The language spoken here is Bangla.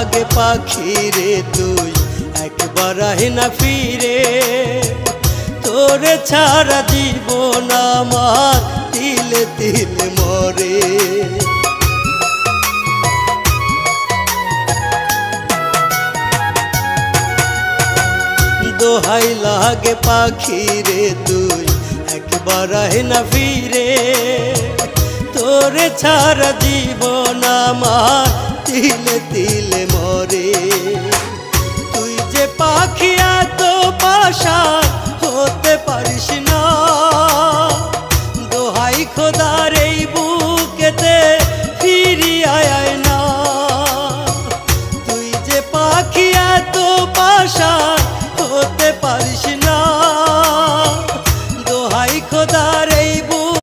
লাগে পাখি রে তুই একবার আহে না ফিরে, তোরে ছাড়া জীবন আমার তিলে তিলে মরে। দোহাই লাগে পাখি রে তুই একবার আহে না ফিরে, তোরে ছাড়া জীবন আমার তিলে তিলে মরে। তুই যে পাখি এত পাশান হতে পারিস না, দোহাই খোদা রে